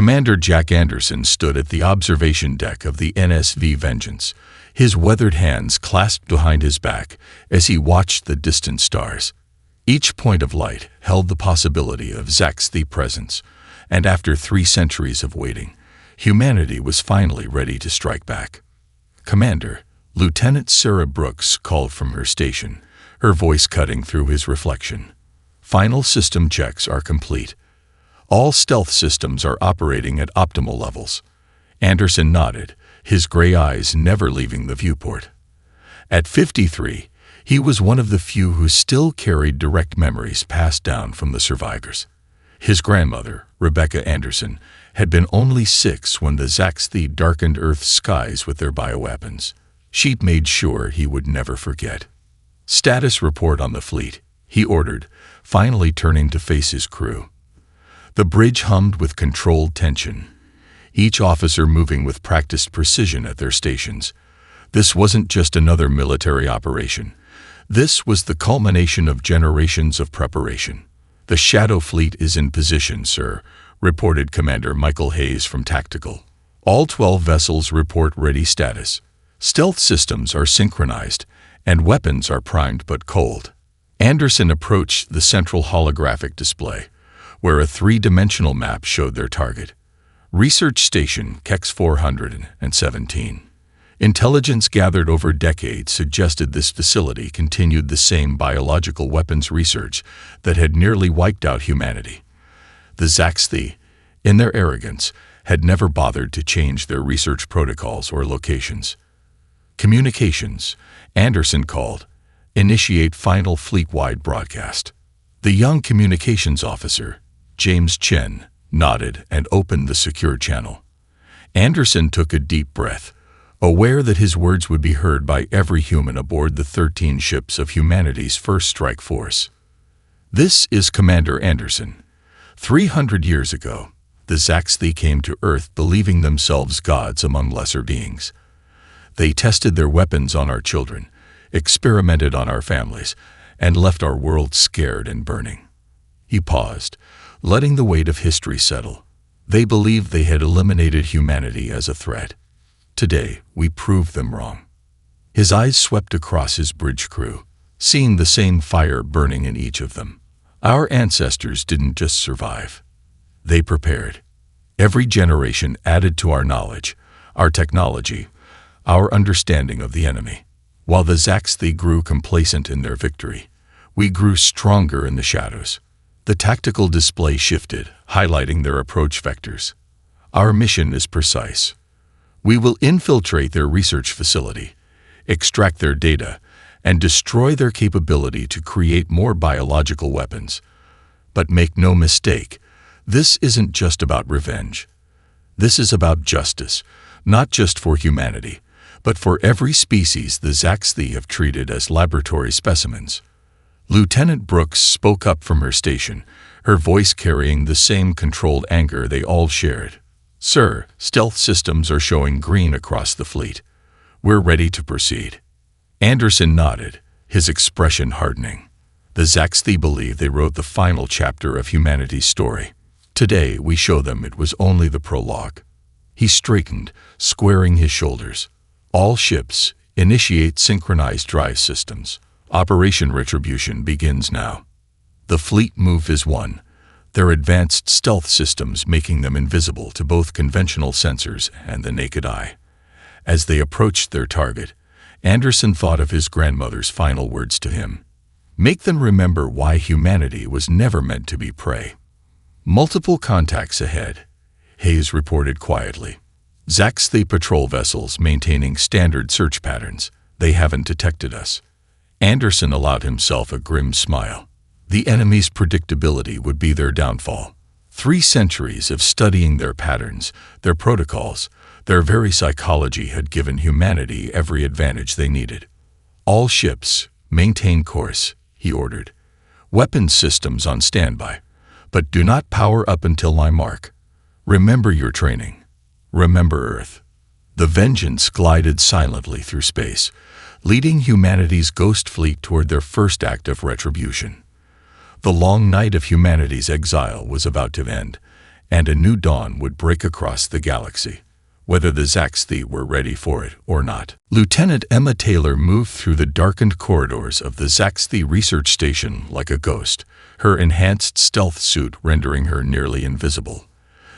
Commander Jack Anderson stood at the observation deck of the NSV Vengeance, his weathered hands clasped behind his back as he watched the distant stars. Each point of light held the possibility of Zax's presence, and after 3 centuries of waiting, humanity was finally ready to strike back. "Commander," Lieutenant Sarah Brooks called from her station, her voice cutting through his reflection. "Final system checks are complete. All stealth systems are operating at optimal levels." Anderson nodded, his gray eyes never leaving the viewport. At 53, he was one of the few who still carried direct memories passed down from the survivors. His grandmother, Rebecca Anderson, had been only 6 when the Zaxthi darkened Earth's skies with their bioweapons. She'd made sure he would never forget. "Status report on the fleet," he ordered, finally turning to face his crew. The bridge hummed with controlled tension, each officer moving with practiced precision at their stations. This wasn't just another military operation. This was the culmination of generations of preparation. "The Shadow Fleet is in position, sir," reported Commander Michael Hayes from Tactical. "All 12 vessels report ready status. Stealth systems are synchronized, and weapons are primed but cold." Anderson approached the central holographic display, where a 3-dimensional map showed their target. Research Station Kex 417. Intelligence gathered over decades suggested this facility continued the same biological weapons research that had nearly wiped out humanity. The Zaxthi, in their arrogance, had never bothered to change their research protocols or locations. "Communications," Anderson called. "Initiate final fleet-wide broadcast." The young communications officer, James Chen, nodded and opened the secure channel. Anderson took a deep breath, aware that his words would be heard by every human aboard the 13 ships of humanity's first strike force. "This is Commander Anderson. 300 years ago, the Zaxthi came to Earth believing themselves gods among lesser beings. They tested their weapons on our children, experimented on our families, and left our world scared and burning." He paused, letting the weight of history settle. They believed they had eliminated humanity as a threat. Today, we proved them wrong. His eyes swept across his bridge crew, seeing the same fire burning in each of them. Our ancestors didn't just survive. They prepared. Every generation added to our knowledge, our technology, our understanding of the enemy. While the Zaxthi grew complacent in their victory, we grew stronger in the shadows. The tactical display shifted, highlighting their approach vectors. "Our mission is precise. We will infiltrate their research facility, extract their data, and destroy their capability to create more biological weapons. But make no mistake, this isn't just about revenge. This is about justice, not just for humanity, but for every species the Zaxthi have treated as laboratory specimens." Lieutenant Brooks spoke up from her station, her voice carrying the same controlled anger they all shared. "Sir, stealth systems are showing green across the fleet. We're ready to proceed." Anderson nodded, his expression hardening. The Zaxthi believe they wrote the final chapter of humanity's story. Today, we show them it was only the prologue. He straightened, squaring his shoulders. "All ships, initiate synchronized drive systems. Operation Retribution begins now." The fleet move is one, their advanced stealth systems making them invisible to both conventional sensors and the naked eye. As they approached their target, Anderson thought of his grandmother's final words to him. "Make them remember why humanity was never meant to be prey." "Multiple contacts ahead," Hayes reported quietly. "Zaxthi patrol vessels maintaining standard search patterns. They haven't detected us." Anderson allowed himself a grim smile. The enemy's predictability would be their downfall. 3 centuries of studying their patterns, their protocols, their very psychology had given humanity every advantage they needed. "All ships, maintain course," he ordered. "Weapons systems on standby, but do not power up until my mark. Remember your training. Remember Earth." The Vengeance glided silently through space, leading humanity's ghost fleet toward their first act of retribution. The long night of humanity's exile was about to end, and a new dawn would break across the galaxy, whether the Zaxthi were ready for it or not. Lieutenant Emma Taylor moved through the darkened corridors of the Zaxthi research station like a ghost, her enhanced stealth suit rendering her nearly invisible.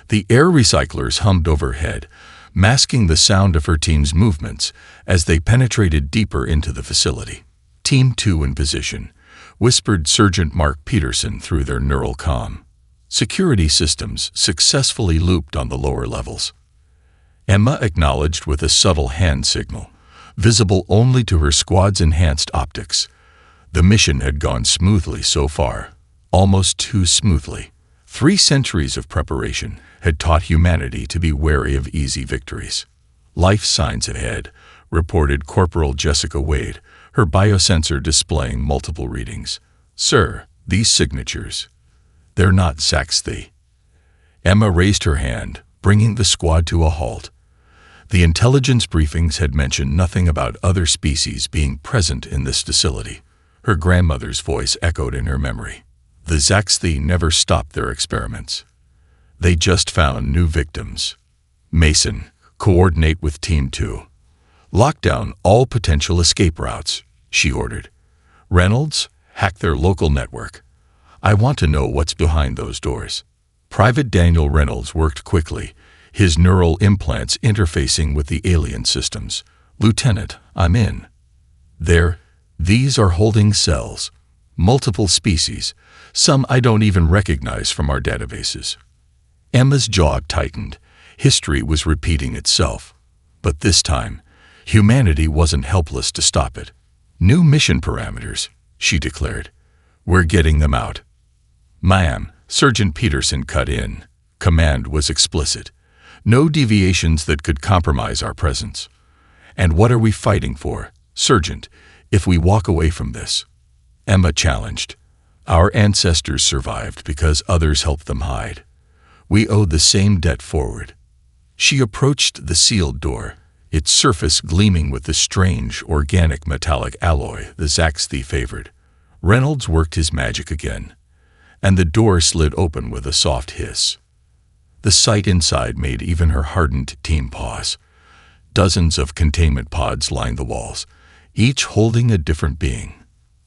The air recyclers hummed overhead, masking the sound of her team's movements as they penetrated deeper into the facility. Team 2 in position, whispered Sergeant Mark Peterson through their neural comm. Security systems successfully looped on the lower levels. Emma acknowledged with a subtle hand signal, visible only to her squad's enhanced optics. The mission had gone smoothly so far, almost too smoothly. 3 centuries of preparation had taught humanity to be wary of easy victories. Life signs ahead, reported Corporal Jessica Wade, her biosensor displaying multiple readings. Sir, these signatures. They're not Zaxthi. Emma raised her hand, bringing the squad to a halt. The intelligence briefings had mentioned nothing about other species being present in this facility. Her grandmother's voice echoed in her memory. The Zaxthi never stopped their experiments. They just found new victims. Mason, coordinate with Team 2. Lock down all potential escape routes, she ordered. Reynolds, hack their local network. I want to know what's behind those doors. Private Daniel Reynolds worked quickly, his neural implants interfacing with the alien systems. Lieutenant, I'm in. These are holding cells. Multiple species, some I don't even recognize from our databases. Emma's jaw tightened. History was repeating itself. But this time, humanity wasn't helpless to stop it. New mission parameters, she declared. We're getting them out. Ma'am, Sergeant Peterson cut in. Command was explicit. No deviations that could compromise our presence. And what are we fighting for, Sergeant, if we walk away from this? Emma challenged. Our ancestors survived because others helped them hide. We owe the same debt forward. She approached the sealed door, its surface gleaming with the strange, organic metallic alloy the Zaxthi favored. Reynolds worked his magic again, and the door slid open with a soft hiss. The sight inside made even her hardened team pause. Dozens of containment pods lined the walls, each holding a different being.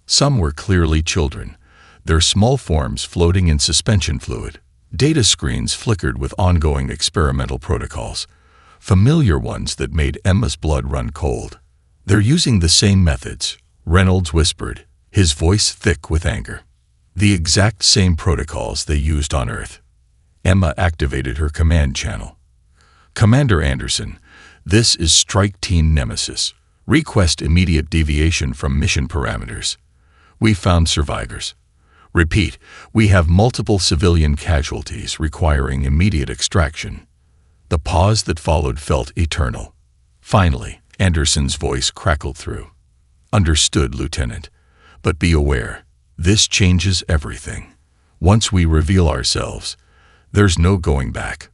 Some were clearly children, their small forms floating in suspension fluid. Data screens flickered with ongoing experimental protocols, familiar ones that made Emma's blood run cold. They're using the same methods, Reynolds whispered, his voice thick with anger. The exact same protocols they used on Earth. Emma activated her command channel. Commander Anderson, this is Strike Team Nemesis. Request immediate deviation from mission parameters. We found survivors. Repeat, we have multiple civilian casualties requiring immediate extraction. The pause that followed felt eternal. Finally, Anderson's voice crackled through. Understood, Lieutenant. But be aware, this changes everything. Once we reveal ourselves, there's no going back.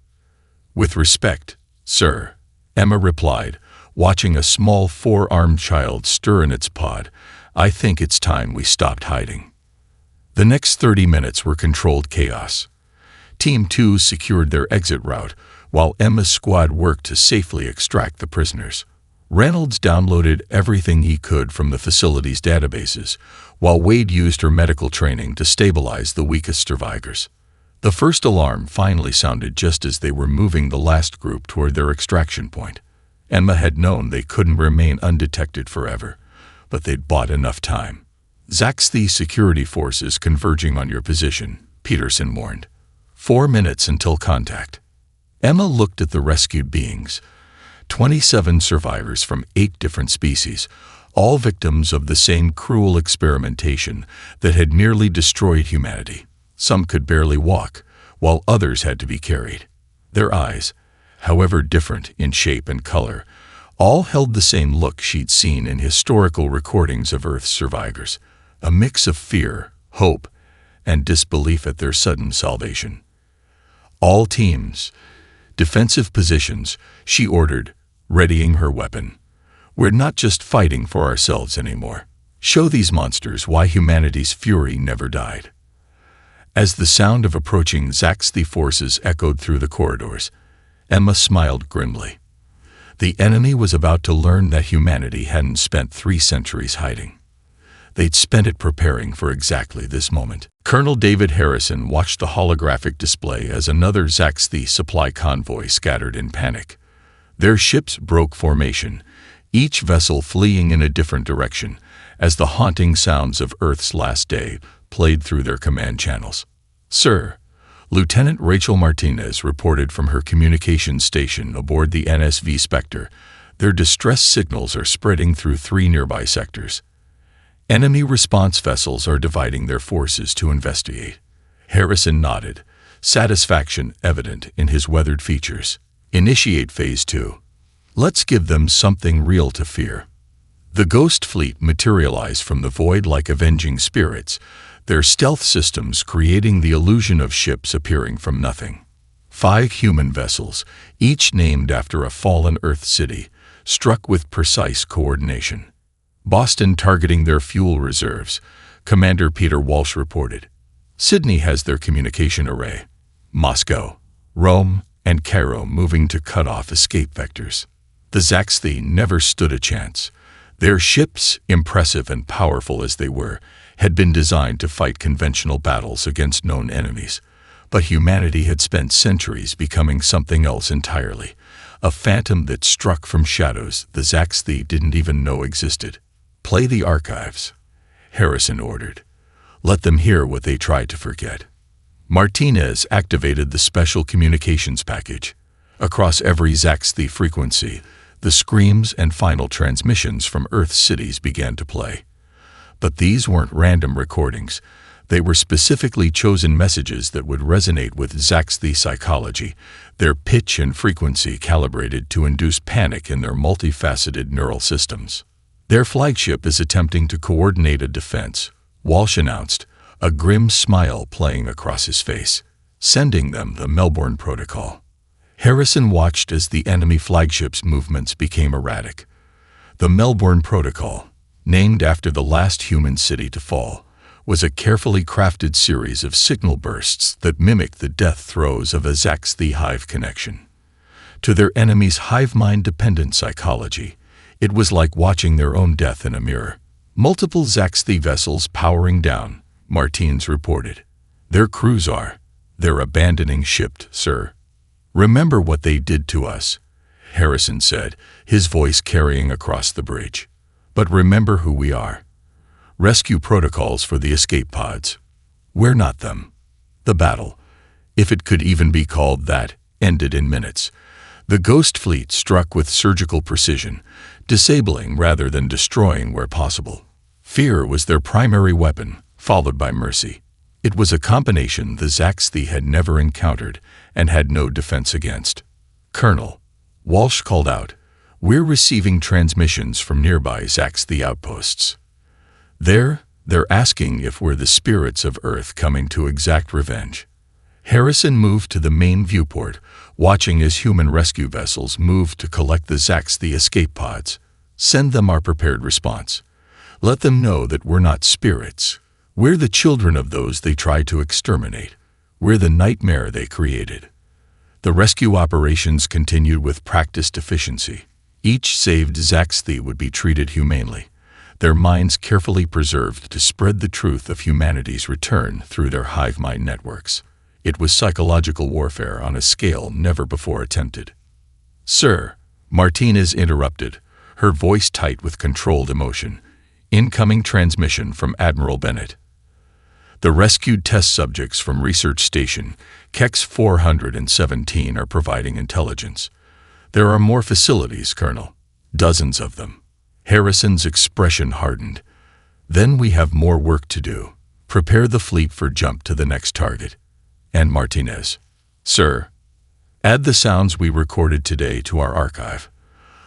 With respect, sir, Emma replied, watching a small 4-armed child stir in its pod. I think it's time we stopped hiding. The next 30 minutes were controlled chaos. Team 2 secured their exit route, while Emma's squad worked to safely extract the prisoners. Reynolds downloaded everything he could from the facility's databases, while Wade used her medical training to stabilize the weakest survivors. The first alarm finally sounded just as they were moving the last group toward their extraction point. Emma had known they couldn't remain undetected forever, but they'd bought enough time. Zaxthi security forces converging on your position, Peterson warned. 4 minutes until contact. Emma looked at the rescued beings. 27 survivors from 8 different species, all victims of the same cruel experimentation that had nearly destroyed humanity. Some could barely walk, while others had to be carried. Their eyes, however different in shape and color, all held the same look she'd seen in historical recordings of Earth's survivors, a mix of fear, hope, and disbelief at their sudden salvation. All teams, defensive positions, she ordered, readying her weapon. We're not just fighting for ourselves anymore. Show these monsters why humanity's fury never died. As the sound of approaching Zaxthi forces echoed through the corridors, Emma smiled grimly. The enemy was about to learn that humanity hadn't spent 3 centuries hiding. They'd spent it preparing for exactly this moment. Colonel David Harrison watched the holographic display as another Zaxthi supply convoy scattered in panic. Their ships broke formation, each vessel fleeing in a different direction, as the haunting sounds of Earth's last day played through their command channels. "Sir," Lieutenant Rachel Martinez reported from her communications station aboard the NSV Spectre, "their distress signals are spreading through 3 nearby sectors. Enemy response vessels are dividing their forces to investigate." Harrison nodded, satisfaction evident in his weathered features. "Initiate Phase 2. Let's give them something real to fear." The Ghost Fleet materialized from the void like avenging spirits, their stealth systems creating the illusion of ships appearing from nothing. 5 human vessels, each named after a fallen Earth city, struck with precise coordination. "Boston targeting their fuel reserves," Commander Peter Walsh reported. "Sydney has their communication array. Moscow, Rome, and Cairo moving to cut off escape vectors." The Zaxthi never stood a chance. Their ships, impressive and powerful as they were, had been designed to fight conventional battles against known enemies. But humanity had spent centuries becoming something else entirely, a phantom that struck from shadows the Zaxthi didn't even know existed. "Play the archives," Harrison ordered. "Let them hear what they tried to forget." Martinez activated the special communications package. Across every Zaxthi frequency, the screams and final transmissions from Earth's cities began to play. But these weren't random recordings. They were specifically chosen messages that would resonate with Zaxthi psychology, their pitch and frequency calibrated to induce panic in their multifaceted neural systems. "Their flagship is attempting to coordinate a defense," Walsh announced, a grim smile playing across his face. "Sending them the Melbourne Protocol." Harrison watched as the enemy flagship's movements became erratic. The Melbourne Protocol, named after the last human city to fall, was a carefully crafted series of signal bursts that mimicked the death throes of a Zaxthi hive connection. To their enemy's hive mind-dependent psychology, it was like watching their own death in a mirror. "Multiple Zaxthi vessels powering down," Martins reported. "Their crews are. They're abandoning ship, sir." "Remember what they did to us," Harrison said, his voice carrying across the bridge. "But remember who we are. Rescue protocols for the escape pods. We're not them." The battle, if it could even be called that, ended in minutes. The Ghost Fleet struck with surgical precision, disabling rather than destroying where possible. Fear was their primary weapon, followed by mercy. It was a combination the Zaxthi had never encountered and had no defense against. "Colonel," Walsh called out, "we're receiving transmissions from nearby Zaxthi outposts. They're asking if we're the spirits of Earth coming to exact revenge." Harrison moved to the main viewport, watching as human rescue vessels moved to collect the Zaxthi escape pods. "Send them our prepared response. Let them know that we're not spirits. We're the children of those they tried to exterminate. We're the nightmare they created." The rescue operations continued with practiced efficiency. Each saved Zaxthi would be treated humanely, their minds carefully preserved to spread the truth of humanity's return through their hive mind networks. It was psychological warfare on a scale never before attempted. "Sir," Martinez interrupted, her voice tight with controlled emotion. "Incoming transmission from Admiral Bennett. The rescued test subjects from Research Station Kex 417 are providing intelligence. There are more facilities, Colonel. Dozens of them." Harrison's expression hardened. "Then we have more work to do. Prepare the fleet for jump to the next target." And Martinez, "Sir, add the sounds we recorded today to our archive.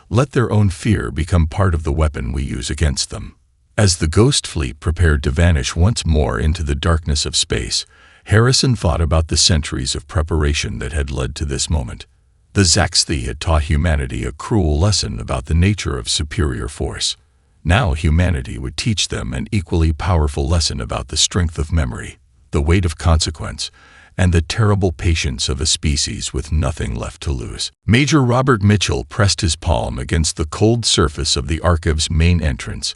Let their own fear become part of the weapon we use against them." As the Ghost Fleet prepared to vanish once more into the darkness of space, Harrison thought about the centuries of preparation that had led to this moment. The Zaxthi had taught humanity a cruel lesson about the nature of superior force. Now humanity would teach them an equally powerful lesson about the strength of memory. the weight of consequence, and the terrible patience of a species with nothing left to lose. Major Robert Mitchell pressed his palm against the cold surface of the archive's main entrance,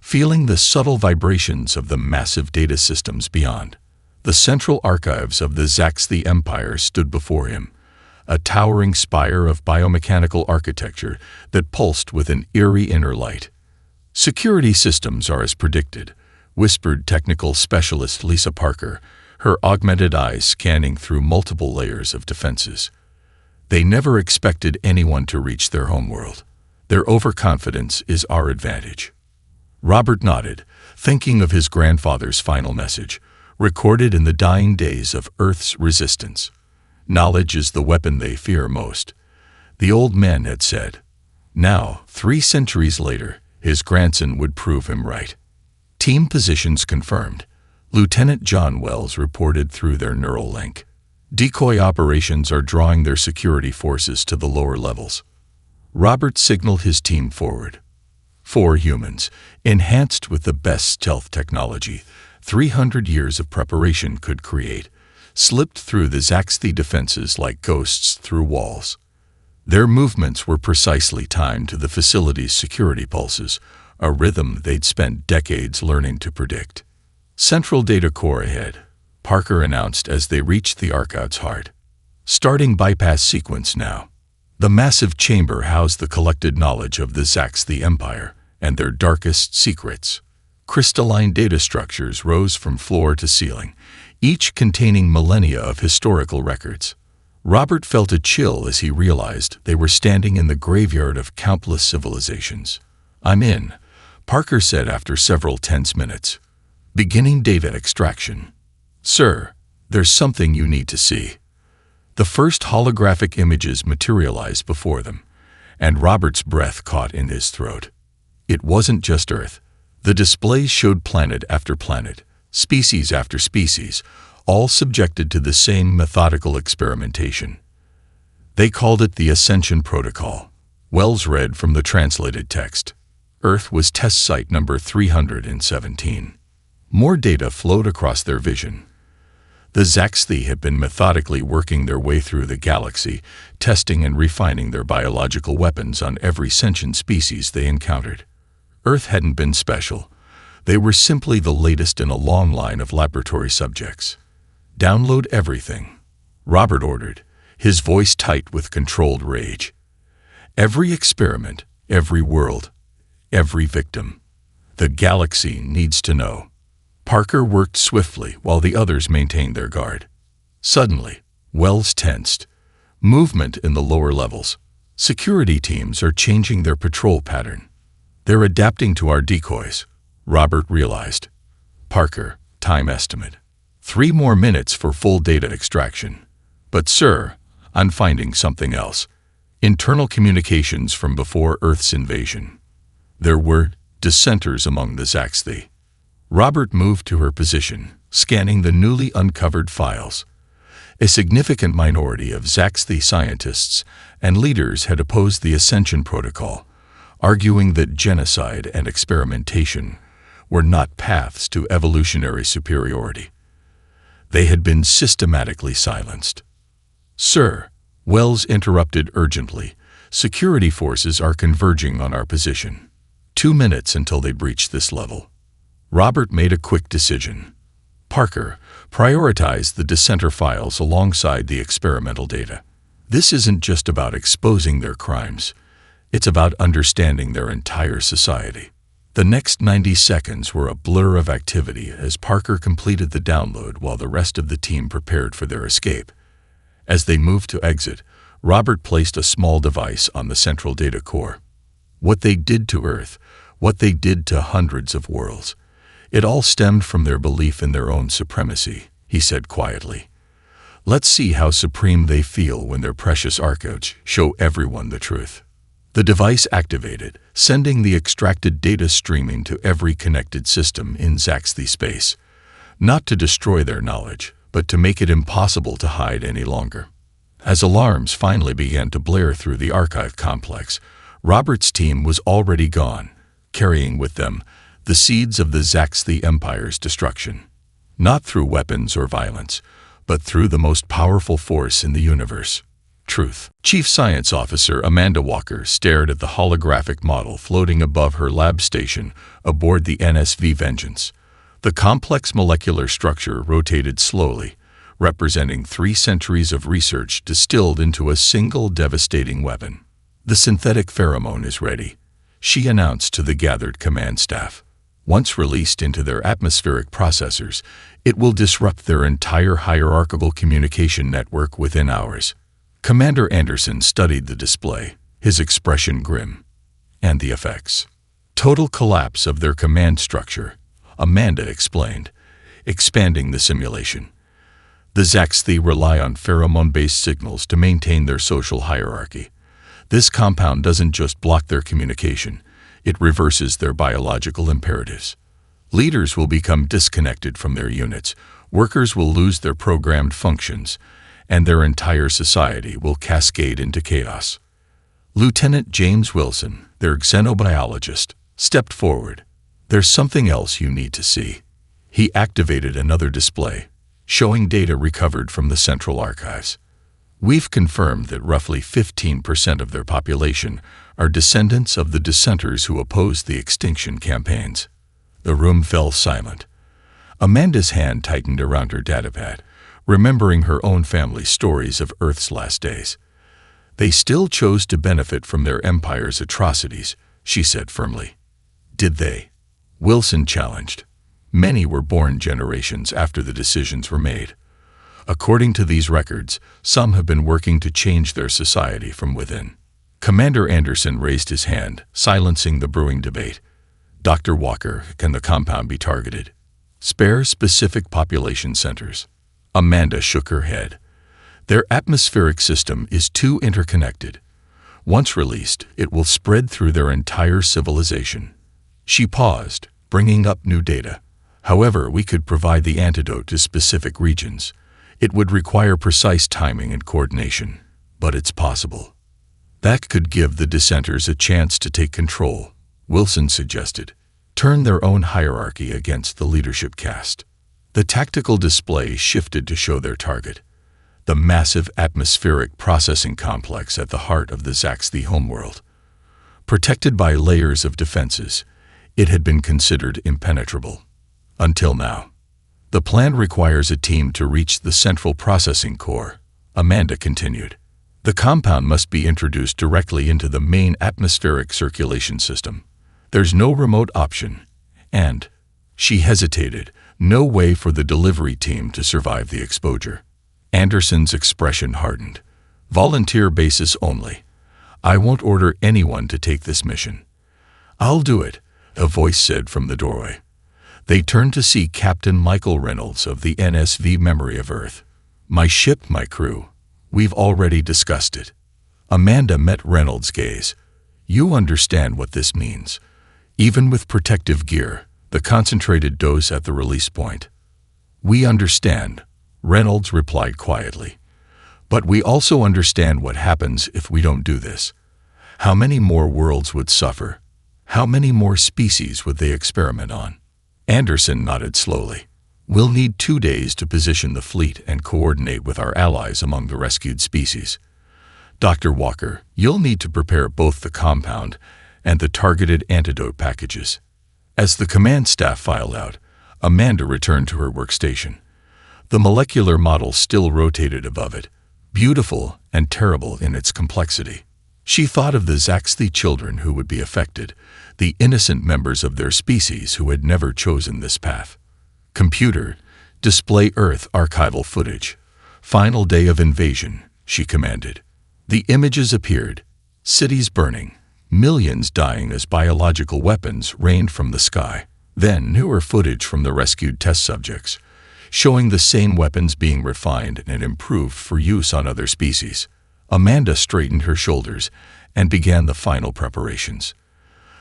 feeling the subtle vibrations of the massive data systems beyond. The central archives of the Zaxthi Empire stood before him, a towering spire of biomechanical architecture that pulsed with an eerie inner light. "Security systems are as predicted," whispered technical specialist Lisa Parker, her augmented eyes scanning through multiple layers of defenses. "They never expected anyone to reach their homeworld. Their overconfidence is our advantage." Robert nodded, thinking of his grandfather's final message, recorded in the dying days of Earth's resistance. "Knowledge is the weapon they fear most," the old man had said. Now, 3 centuries later, his grandson would prove him right. Team positions confirmed. Lieutenant John Wells reported through their neural link. Decoy operations are drawing their security forces to the lower levels. Robert signaled his team forward. 4 humans, enhanced with the best stealth technology 300 years of preparation could create, slipped through the Zaxthi defenses like ghosts through walls. Their movements were precisely timed to the facility's security pulses, a rhythm they'd spent decades learning to predict. "Central data core ahead," Parker announced as they reached the archive's heart. "Starting bypass sequence now." The massive chamber housed the collected knowledge of the Zaxthi Empire and their darkest secrets. Crystalline data structures rose from floor to ceiling, each containing millennia of historical records. Robert felt a chill as he realized they were standing in the graveyard of countless civilizations. "I'm in," Parker said after several tense minutes. "Beginning data extraction." "Sir, there's something you need to see." The first holographic images materialized before them, and Robert's breath caught in his throat. It wasn't just Earth. The displays showed planet after planet, species after species, all subjected to the same methodical experimentation. They called it the Ascension Protocol. Wells read from the translated text. Earth was test site number 317. More data flowed across their vision. The Zaxthi had been methodically working their way through the galaxy, testing and refining their biological weapons on every sentient species they encountered. Earth hadn't been special. They were simply the latest in a long line of laboratory subjects. "Download everything," Robert ordered, his voice tight with controlled rage. "Every experiment, every world, every victim. The galaxy needs to know." Parker worked swiftly while the others maintained their guard. Suddenly, Wells tensed. Movement in the lower levels. Security teams are changing their patrol pattern. "They're adapting to our decoys," Robert realized. "Parker, time estimate. 3 more minutes for full data extraction." "But sir, I'm finding something else." Internal communications from before Earth's invasion. There were dissenters among the Zaxthi. Robert moved to her position, scanning the newly uncovered files. A significant minority of Zaxthi scientists and leaders had opposed the Ascension Protocol, arguing that genocide and experimentation were not paths to evolutionary superiority. They had been systematically silenced. "Sir," Wells interrupted urgently, "security forces are converging on our position. 2 minutes until they breach this level." Robert made a quick decision. "Parker, prioritize the dissenter files alongside the experimental data. This isn't just about exposing their crimes. It's about understanding their entire society." The next 90 seconds were a blur of activity as Parker completed the download while the rest of the team prepared for their escape. As they moved to exit, Robert placed a small device on the central data core. What they did to Earth, what they did to hundreds of worlds, it all stemmed from their belief in their own supremacy, he said quietly. "Let's see how supreme they feel when their precious archives show everyone the truth." The device activated, sending the extracted data streaming to every connected system in Zaxthi space, not to destroy their knowledge, but to make it impossible to hide any longer. As alarms finally began to blare through the archive complex, Robert's team was already gone, carrying with them the seeds of the Zaxthi Empire's destruction. not through weapons or violence, but through the most powerful force in the universe, truth. Chief Science Officer Amanda Walker stared at the holographic model floating above her lab station aboard the NSV Vengeance. The complex molecular structure rotated slowly, representing 3 centuries of research distilled into a single devastating weapon. "The synthetic pheromone is ready," she announced to the gathered command staff. "Once released into their atmospheric processors, it will disrupt their entire hierarchical communication network within hours." Commander Anderson studied the display, his expression grim. "And the effects? Total collapse of their command structure," Amanda explained, expanding the simulation. "The Zaxthi rely on pheromone-based signals to maintain their social hierarchy. This compound doesn't just block their communication, it reverses their biological imperatives. Leaders will become disconnected from their units, workers will lose their programmed functions, and their entire society will cascade into chaos." Lieutenant James Wilson, their xenobiologist, stepped forward. "There's something else you need to see." He activated another display, showing data recovered from the Central Archives. "We've confirmed that roughly 15% of their population are descendants of the dissenters who opposed the extinction campaigns." The room fell silent. Amanda's hand tightened around her datapad, remembering her own family's stories of Earth's last days. "They still chose to benefit from their empire's atrocities," she said firmly. "Did they?" Wilson challenged. "Many were born generations after the decisions were made. According to these records, some have been working to change their society from within." Commander Anderson raised his hand, silencing the brewing debate. "Dr. Walker, can the compound be targeted? Spare specific population centers." Amanda shook her head. "Their atmospheric system is too interconnected. Once released, it will spread through their entire civilization." She paused, bringing up new data. "However, we could provide the antidote to specific regions. It would require precise timing and coordination, but it's possible." "That could give the dissenters a chance to take control," Wilson suggested. "Turn their own hierarchy against the leadership caste." The tactical display shifted to show their target, the massive atmospheric processing complex at the heart of the Zaxthi homeworld. Protected by layers of defenses, it had been considered impenetrable. Until now. "The plan requires a team to reach the central processing core," Amanda continued. "The compound must be introduced directly into the main atmospheric circulation system. There's no remote option, and," she hesitated, "no way for the delivery team to survive the exposure." Anderson's expression hardened. "Volunteer basis only. I won't order anyone to take this mission." "I'll do it," a voice said from the doorway. They turned to see Captain Michael Reynolds of the NSV Memory of Earth. "My ship, my crew. We've already discussed it." Amanda met Reynolds' gaze. "You understand what this means. Even with protective gear, the concentrated dose at the release point." "We understand," Reynolds replied quietly. "But we also understand what happens if we don't do this. How many more worlds would suffer? How many more species would they experiment on?" Anderson nodded slowly. "We'll need 2 days to position the fleet and coordinate with our allies among the rescued species. Dr. Walker, you'll need to prepare both the compound and the targeted antidote packages." As the command staff filed out, Amanda returned to her workstation. The molecular model still rotated above it, beautiful and terrible in its complexity. She thought of the Zaxthi children who would be affected, the innocent members of their species who had never chosen this path. "Computer, display Earth archival footage. Final day of invasion," she commanded. The images appeared, cities burning, millions dying as biological weapons rained from the sky. Then newer footage from the rescued test subjects, showing the same weapons being refined and improved for use on other species. Amanda straightened her shoulders and began the final preparations.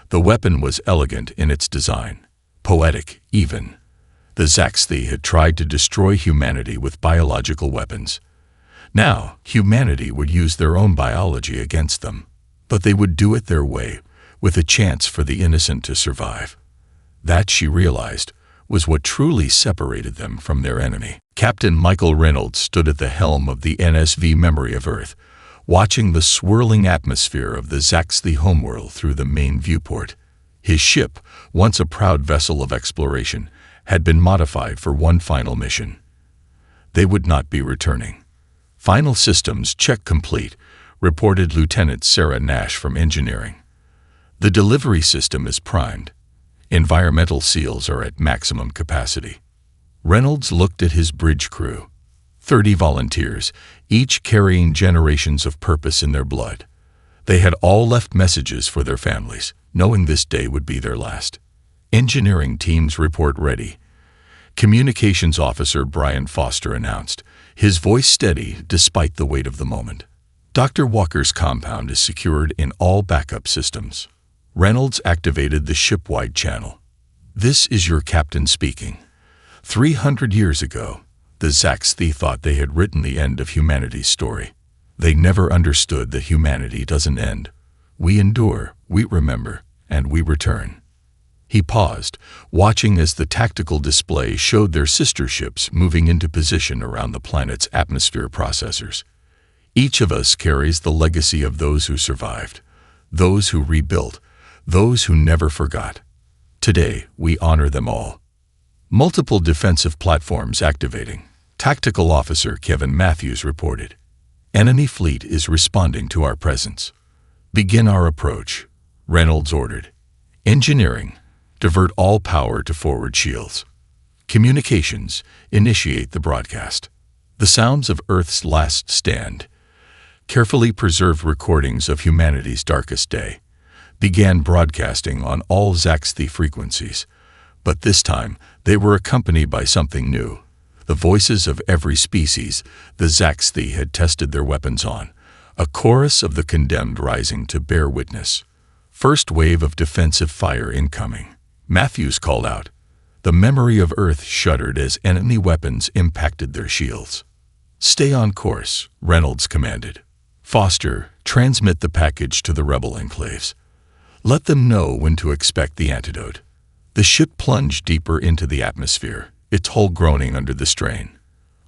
The weapon was elegant in its design, poetic even. The Zaxthi had tried to destroy humanity with biological weapons. Now, humanity would use their own biology against them, but they would do it their way, with a chance for the innocent to survive. That, she realized, was what truly separated them from their enemy. Captain Michael Reynolds stood at the helm of the NSV Memory of Earth, watching the swirling atmosphere of the Zaxley homeworld through the main viewport. His ship, once a proud vessel of exploration, had been modified for one final mission. They would not be returning. Final systems check complete, reported Lieutenant Sarah Nash from engineering. The delivery system is primed. Environmental seals are at maximum capacity. Reynolds looked at his bridge crew. 30 volunteers, each carrying generations of purpose in their blood. They had all left messages for their families, knowing this day would be their last. Engineering teams report ready. Communications Officer Brian Foster announced, his voice steady despite the weight of the moment. Dr. Walker's compound is secured in all backup systems. Reynolds activated the ship-wide channel. This is your captain speaking. 300 years ago, the Zaxley thought they had written the end of humanity's story. They never understood that humanity doesn't end. We endure, we remember, and we return. He paused, watching as the tactical display showed their sister ships moving into position around the planet's atmosphere processors. Each of us carries the legacy of those who survived, those who rebuilt, those who never forgot. Today, we honor them all. Multiple defensive platforms activating. Tactical Officer Kevin Matthews reported. Enemy fleet is responding to our presence. Begin our approach, Reynolds ordered. Engineering, divert all power to forward shields. Communications, initiate the broadcast. The sounds of Earth's last stand, carefully preserved recordings of humanity's darkest day, began broadcasting on all Zaxley frequencies. But this time, they were accompanied by something new. The voices of every species the Zaxley had tested their weapons on, a chorus of the condemned rising to bear witness. First wave of defensive fire incoming. Matthews called out. The memory of Earth shuddered as enemy weapons impacted their shields. Stay on course, Reynolds commanded. Foster, transmit the package to the rebel enclaves. Let them know when to expect the antidote. The ship plunged deeper into the atmosphere, its hull groaning under the strain.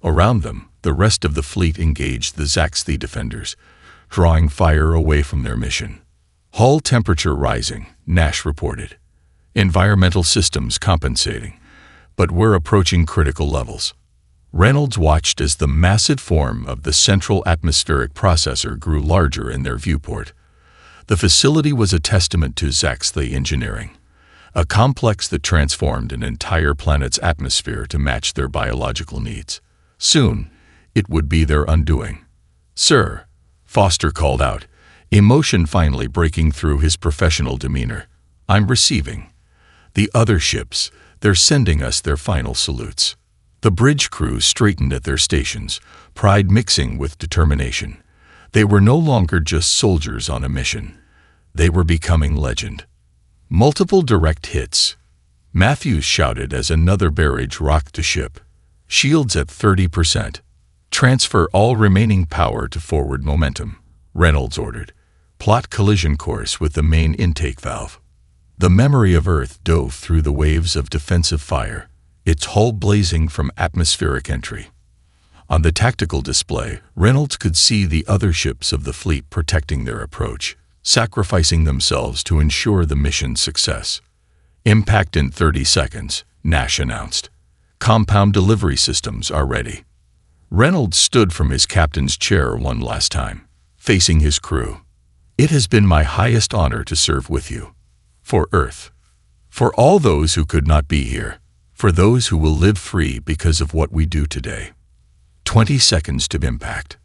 Around them, the rest of the fleet engaged the Zaxley defenders, drawing fire away from their mission. Hull temperature rising, Nash reported. Environmental systems compensating, but we're approaching critical levels. Reynolds watched as the massive form of the central atmospheric processor grew larger in their viewport. The facility was a testament to Zaxley engineering, a complex that transformed an entire planet's atmosphere to match their biological needs. Soon, it would be their undoing. Sir, Foster called out, emotion finally breaking through his professional demeanor. I'm receiving. The other ships, they're sending us their final salutes. The bridge crew straightened at their stations, pride mixing with determination. They were no longer just soldiers on a mission. They were becoming legend. Multiple direct hits. Matthews shouted as another barrage rocked the ship. Shields at 30%. Transfer all remaining power to forward momentum, Reynolds ordered. Plot collision course with the main intake valve. The memory of Earth dove through the waves of defensive fire, its hull blazing from atmospheric entry. On the tactical display, Reynolds could see the other ships of the fleet protecting their approach, sacrificing themselves to ensure the mission's success. Impact in 30 seconds, Nash announced. Compound delivery systems are ready. Reynolds stood from his captain's chair one last time, facing his crew. It has been my highest honor to serve with you. For Earth. For all those who could not be here. For those who will live free because of what we do today. 20 seconds to impact.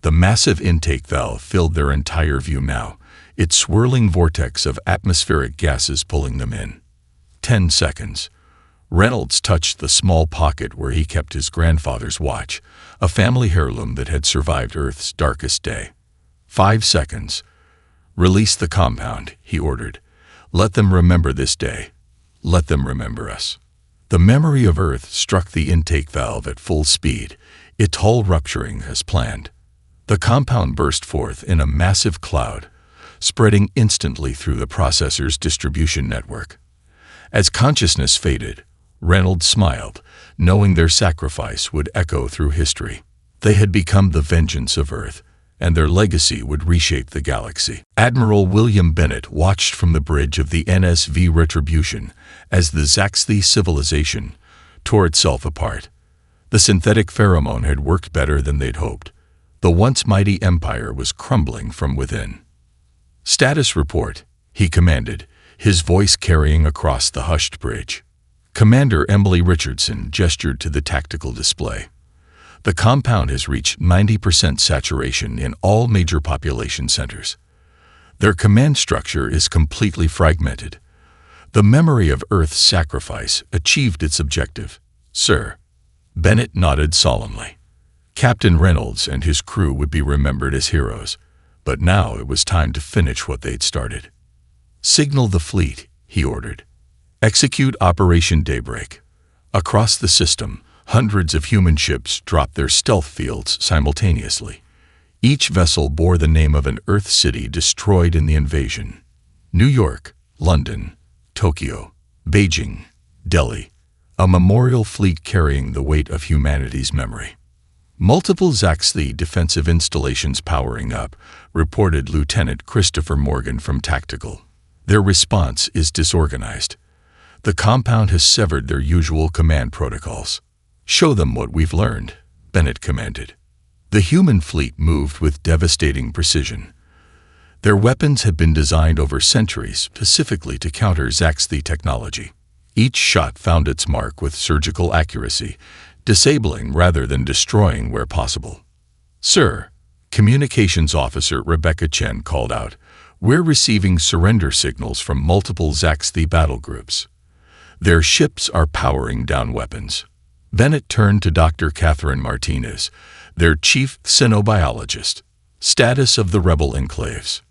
The massive intake valve filled their entire view now, its swirling vortex of atmospheric gases pulling them in. 10 seconds. Reynolds touched the small pocket where he kept his grandfather's watch, a family heirloom that had survived Earth's darkest day. 5 seconds. Release the compound, he ordered. Let them remember this day. Let them remember us. The memory of Earth struck the intake valve at full speed, its hull rupturing as planned. The compound burst forth in a massive cloud, spreading instantly through the processor's distribution network. As consciousness faded, Reynolds smiled, knowing their sacrifice would echo through history. They had become the vengeance of Earth, and their legacy would reshape the galaxy. Admiral William Bennett watched from the bridge of the NSV Retribution as the Zaxthi civilization tore itself apart. The synthetic pheromone had worked better than they'd hoped. The once mighty empire was crumbling from within. "Status report," he commanded, his voice carrying across the hushed bridge. Commander Emily Richardson gestured to the tactical display. "The compound has reached 90% saturation in all major population centers. Their command structure is completely fragmented. The memory of Earth's sacrifice achieved its objective, sir." Bennett nodded solemnly. Captain Reynolds and his crew would be remembered as heroes, but now it was time to finish what they'd started. "Signal the fleet," he ordered. "Execute Operation Daybreak." Across the system, hundreds of human ships dropped their stealth fields simultaneously. Each vessel bore the name of an Earth city destroyed in the invasion. New York, London, Tokyo, Beijing, Delhi, a memorial fleet carrying the weight of humanity's memory. "Multiple Zaxthi defensive installations powering up," reported Lieutenant Christopher Morgan from Tactical. "Their response is disorganized. The compound has severed their usual command protocols." "Show them what we've learned," Bennett commanded. The human fleet moved with devastating precision. Their weapons had been designed over centuries specifically to counter Zaxthi technology. Each shot found its mark with surgical accuracy, disabling rather than destroying where possible. "Sir," Communications Officer Rebecca Chen called out, "we're receiving surrender signals from multiple Zaxthi battle groups. Their ships are powering down weapons." Bennett turned to Dr. Catherine Martinez, their chief xenobiologist. "Status of the rebel enclaves."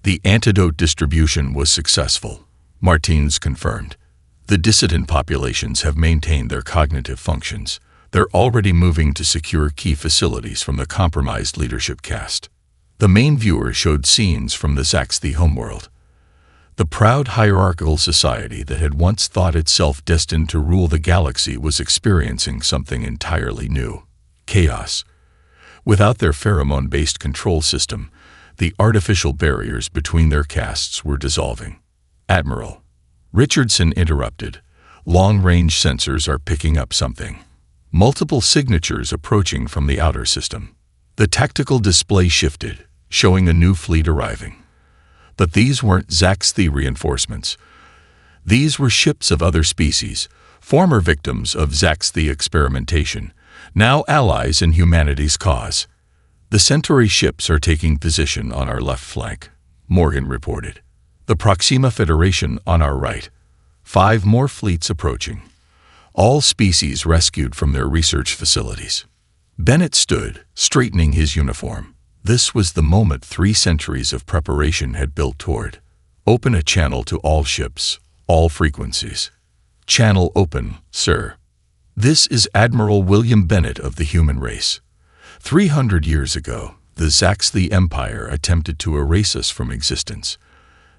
"The antidote distribution was successful," Martinez confirmed. "The dissident populations have maintained their cognitive functions. They're already moving to secure key facilities from the compromised leadership caste." The main viewer showed scenes from the Zaxthi homeworld. The proud hierarchical society that had once thought itself destined to rule the galaxy was experiencing something entirely new: chaos. Without their pheromone-based control system, the artificial barriers between their castes were dissolving. "Admiral," Richardson interrupted, "long-range sensors are picking up something. Multiple signatures approaching from the outer system." The tactical display shifted, showing a new fleet arriving. But these weren't Zaxthi reinforcements. These were ships of other species, former victims of Zaxthi experimentation, now allies in humanity's cause. "The Centauri ships are taking position on our left flank," Morgan reported. "The Proxima Federation on our right. 5 more fleets approaching. All species rescued from their research facilities." Bennett stood, straightening his uniform. This was the moment 3 centuries of preparation had built toward. "Open a channel to all ships, all frequencies." "Channel open, sir." "This is Admiral William Bennett of the human race. 300 years ago, the Zaxthi Empire attempted to erase us from existence.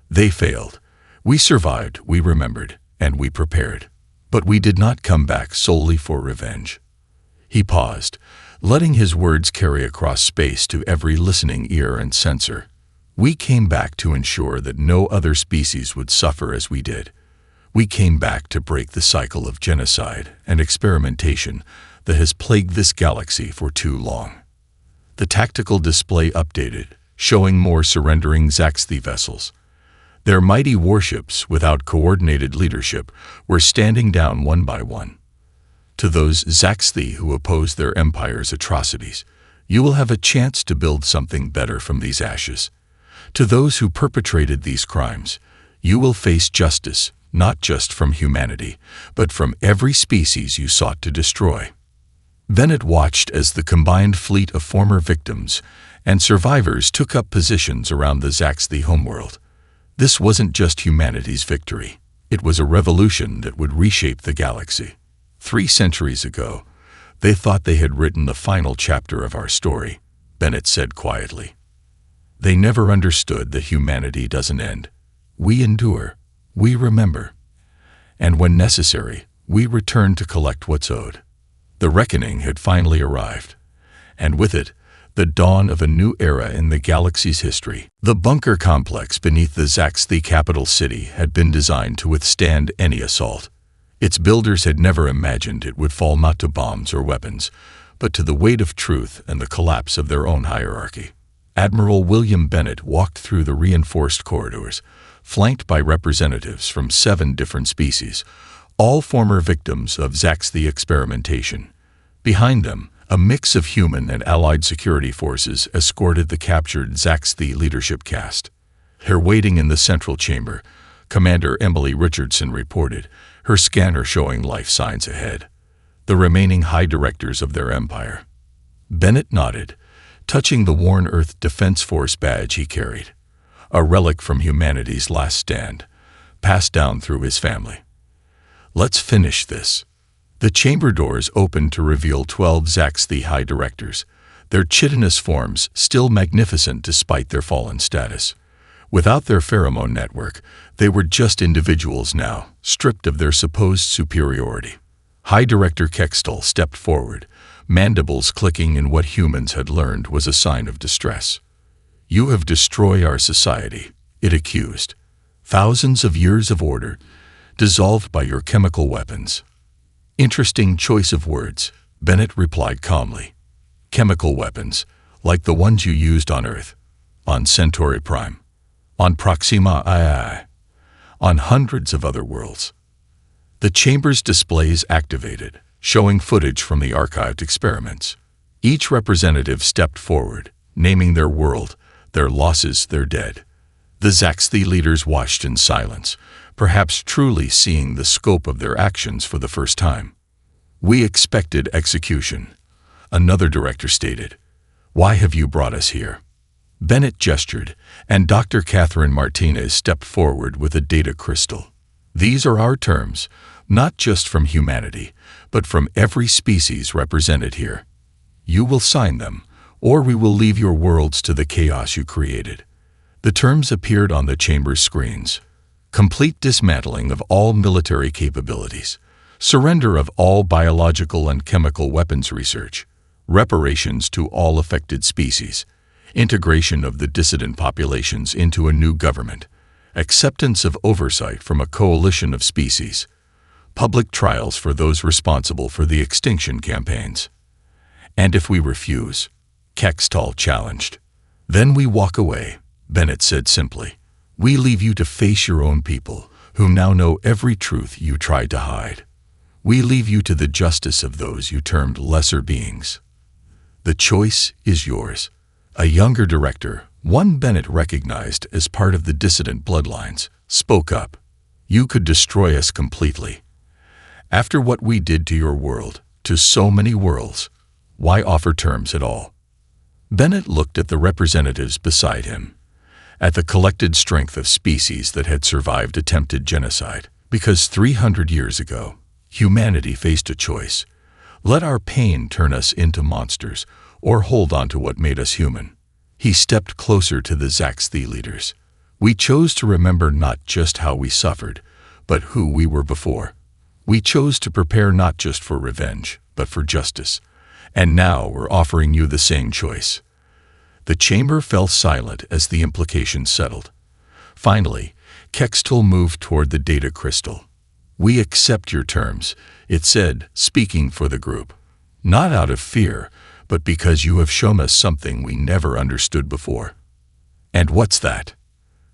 They failed. We survived, we remembered, and we prepared. But we did not come back solely for revenge." He paused, letting his words carry across space to every listening ear and sensor. "We came back to ensure that no other species would suffer as we did. We came back to break the cycle of genocide and experimentation that has plagued this galaxy for too long." The tactical display updated, showing more surrendering Zaxthi vessels. Their mighty warships, without coordinated leadership, were standing down one by one. "To those Zaxthi who oppose their empire's atrocities, you will have a chance to build something better from these ashes. To those who perpetrated these crimes, you will face justice, not just from humanity, but from every species you sought to destroy." Bennett watched as the combined fleet of former victims and survivors took up positions around the Zaxthi homeworld. This wasn't just humanity's victory. It was a revolution that would reshape the galaxy. 3 centuries ago, they thought they had written the final chapter of our story, Bennett said quietly. "They never understood that humanity doesn't end. We endure, we remember. And when necessary, We returned to collect what's owed. The reckoning had finally arrived, and with it, the dawn of a new era in the galaxy's history. The bunker complex beneath the Zaxthi capital city had been designed to withstand any assault. Its builders had never imagined it would fall not to bombs or weapons, but to the weight of truth and the collapse of their own hierarchy. Admiral William Bennett walked through the reinforced corridors, flanked by representatives from 7 different species, all former victims of Zaxthi experimentation. Behind them, a mix of human and allied security forces escorted the captured Zaxthi leadership caste. Her waiting in the central chamber, Commander Emily Richardson reported, her scanner showing life signs ahead. The remaining high directors of their empire. Bennett nodded, touching the worn Earth Defense Force badge he carried, a relic from humanity's last stand, passed down through his family. Let's finish this. The chamber doors opened to reveal 12 Zaxthi high directors, their chitinous forms still magnificent despite their fallen status. Without their pheromone network, they were just individuals now, stripped of their supposed superiority. High Director Kextal stepped forward, mandibles clicking in what humans had learned was a sign of distress. You have destroyed our society, it accused. Thousands of years of order, dissolved by your chemical weapons. Interesting choice of words, Bennett replied calmly. Chemical weapons, like the ones you used on Earth, on Centauri Prime, on Proxima II, on hundreds of other worlds. The chamber's displays activated, showing footage from the archived experiments. Each representative stepped forward, naming their world, their losses, their dead. The Zaxthi leaders watched in silence, perhaps truly seeing the scope of their actions for the first time. We expected execution, another director stated. Why have you brought us here? Bennett gestured, and Dr. Catherine Martinez stepped forward with a data crystal. These are our terms, not just from humanity, but from every species represented here. You will sign them, or we will leave your worlds to the chaos you created. The terms appeared on the chamber's screens. Complete dismantling of all military capabilities, surrender of all biological and chemical weapons research, reparations to all affected species, integration of the dissident populations into a new government, acceptance of oversight from a coalition of species, public trials for those responsible for the extinction campaigns. And if we refuse, Kextal challenged. Then we walk away, Bennett said simply. We leave you to face your own people, who now know every truth you tried to hide. We leave you to the justice of those you termed lesser beings. The choice is yours. A younger director, one Bennett recognized as part of the dissident bloodlines, spoke up. You could destroy us completely. After what we did to your world, to so many worlds, why offer terms at all? Bennett looked at the representatives beside him, at the collected strength of species that had survived attempted genocide, because 300 years ago, humanity faced a choice. Let our pain turn us into monsters, or hold on to what made us human. He stepped closer to the Zaxthi leaders. We chose to remember not just how we suffered, but who we were before. We chose to prepare not just for revenge, but for justice. And now we're offering you the same choice. The chamber fell silent as the implications settled. Finally, Kextal moved toward the data crystal. We accept your terms, it said, speaking for the group. Not out of fear, but because you have shown us something we never understood before. And what's that?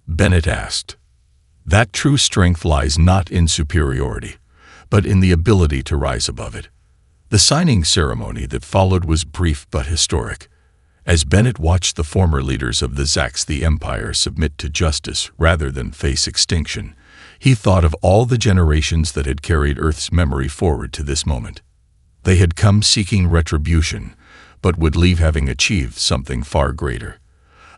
Bennett asked. That true strength lies not in superiority, but in the ability to rise above it. The signing ceremony that followed was brief but historic. As Bennett watched the former leaders of the Zaxthi Empire submit to justice rather than face extinction, he thought of all the generations that had carried Earth's memory forward to this moment. They had come seeking retribution, but would leave having achieved something far greater.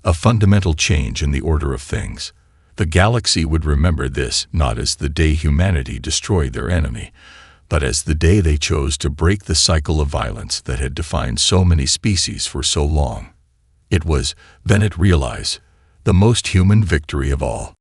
A fundamental change in the order of things. The galaxy would remember this not as the day humanity destroyed their enemy, but as the day they chose to break the cycle of violence that had defined so many species for so long. It was, Bennett realized, the most human victory of all.